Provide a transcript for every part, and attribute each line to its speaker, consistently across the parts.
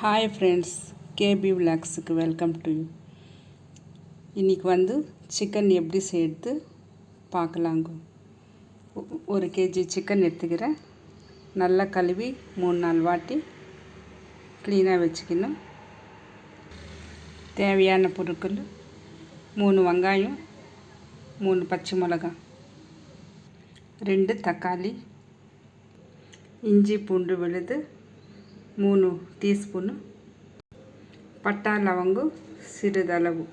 Speaker 1: Hi friends, KB விளாக்ஸுக்கு welcome to you. இன்றைக்கி chicken எப்படி செய்கிறது பார்க்கலாங்க. 1 kg சிக்கன் எடுத்துக்கிறேன். நல்லா கழுவி 3-4 வாட்டி க்ளீனாக வச்சுக்கணும். தேவையான பொருட்கள் 3 வெங்காயம், 3 பச்சை மிளகாய், 2 தக்காளி, இஞ்சி பூண்டு விழுது 3 டீஸ்பூனு, பட்டை லவங்கம் சிறிதளவு,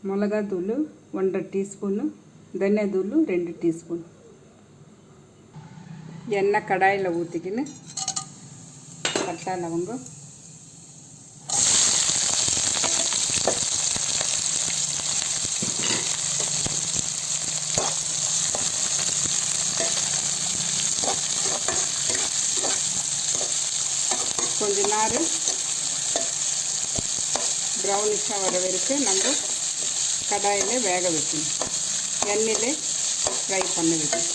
Speaker 1: மிளகாத்தூள் 1.5 டீஸ்பூனு, தனியாத்தூள் 2 டீஸ்பூன். எண்ணெய் கடாயில் ஊற்றிக்கின்னு பட்டை லவங்கம், கொஞ்ச நேரம் ப்ரௌனிஷாக வர வரைக்கும் நம்ம கடாயில் வேக வைக்கணும். எண்ணெயிலே ஃப்ரை பண்ண வைக்கணும்.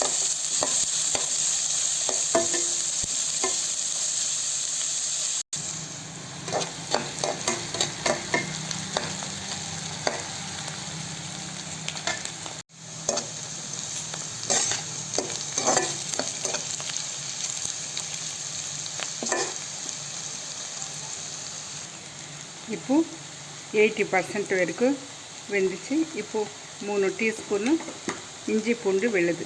Speaker 1: இப்போது 80% வரைக்கும் வெந்துச்சு. இப்போது 3 டீஸ்பூனு இஞ்சி பூண்டு விழுது,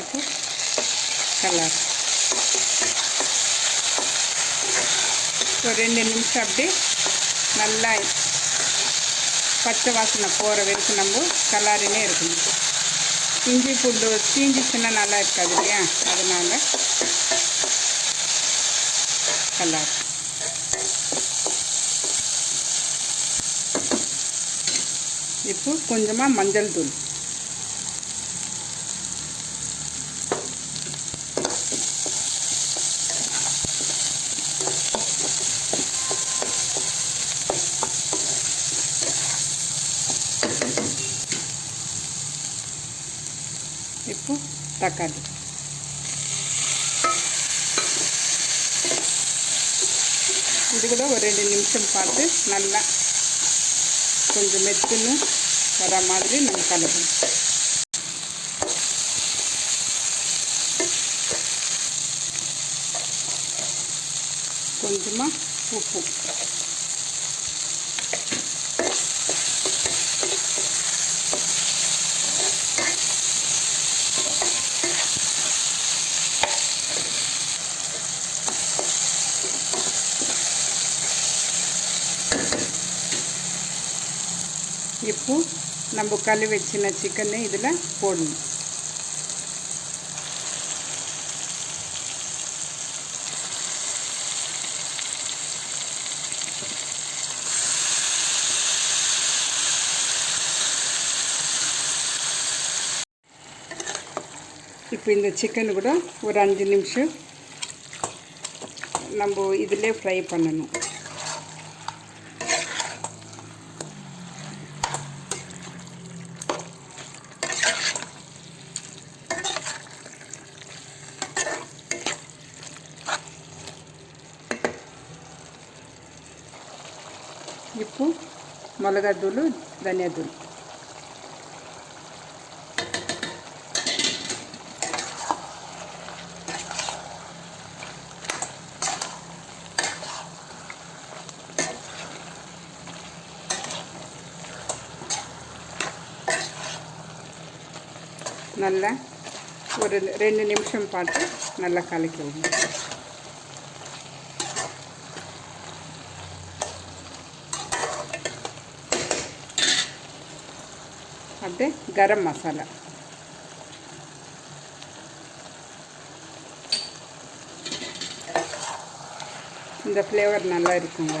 Speaker 1: இப்போ கலர் ஒரு 2 நிமிஷம் அப்படியே நல்லா பச்சை வாசனை போகிற வரைக்கும் நம்ம கலரினே இருக்கணும். இஞ்சி பூண்டு தீஞ்சிச்சுன்னா நல்லா இருக்காது இல்லையா, அதனால் கலர். இப்போ கொஞ்சமாக மஞ்சள் தூள், இப்போ தக்காளி, இது கூட ஒரு 2 நிமிஷம் பார்த்து நல்லா கொஞ்சம் மெத்துன்னு வர மாதிரி நம்ம கலக்கணும். கொஞ்சமாக உப்பு, இப்போ நம்ம கழுவி வச்சின சிக்கனை இதில் போடணும். இப்போ இந்த சிக்கன் கூட ஒரு 5 நிமிஷம் நம்ம இதிலே ஃப்ரை பண்ணணும். இப்போ மிளகாத்தூள், தனியாத்தூள், நல்லா ஒரு 2 நிமிஷம் பார்த்து நல்லா கலக்கி விடணும். அப்படியே கரம் மசாலா, இந்த ஃப்ளேவர் நல்லா இருக்குங்க.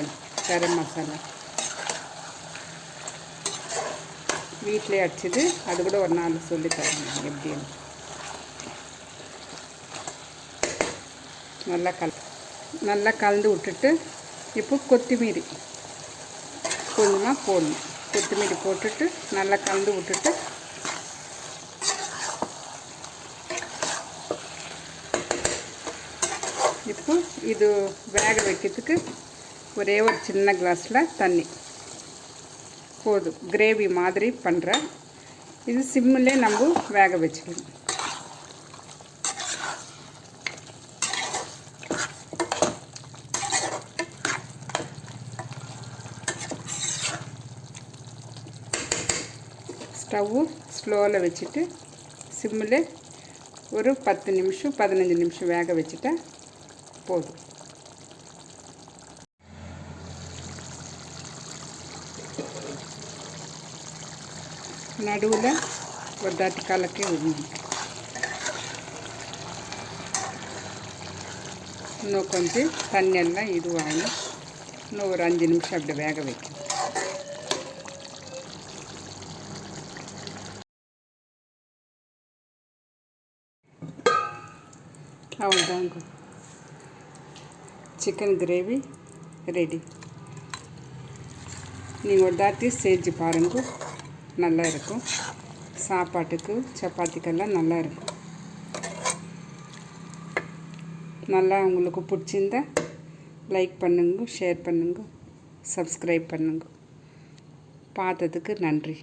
Speaker 1: கரம் மசாலா வீட்டிலே அடிச்சது, அது கூட ஒரு நாள் சொல்லி தரேன் எப்படின்னு. நல்லா கலந்து விட்டுட்டு இப்போ கொத்தமல்லி கொஞ்சமாக போடணும். கொத்தமல்லி போட்டுட்டு நல்லா கலந்து விட்டுட்டு இப்போ இது வேக வைக்கிறதுக்கு ஒரே ஒரு சின்ன கிளாஸில் தண்ணி போதும். கிரேவி மாதிரி பண்ணுறேன். இது சிம்மிலே நம்ம வேக வச்சுக்கணும். ஸ்டவ்வு ஸ்லோவில் வச்சுட்டு சிம்மில் ஒரு 10 நிமிஷம் 15 நிமிஷம் வேக வச்சுட்டா போதும். நடுவில் ஒரு தாட்டி கலக்கி விடணும். இன்னும் கொஞ்சம் தண்ணியெல்லாம் இதுவாகணும். இன்னும் ஒரு 5 நிமிஷம் அப்படி வேக வைக்கணும். அவ்வளோதாங்க, சிக்கன் கிரேவி ரெடி. நீங்கள் ஒரு தாட்டி செஞ்சு பாருங்க, நல்லா இருக்கும். சாப்பாட்டுக்கு சப்பாத்திக்கெல்லாம் நல்லா இருக்கும். நல்லா உங்களுக்கு பிடிச்சிருந்தா லைக் பண்ணுங்க, ஷேர் பண்ணுங்க, சப்ஸ்கிரைப் பண்ணுங்க. பார்த்ததுக்கு நன்றி.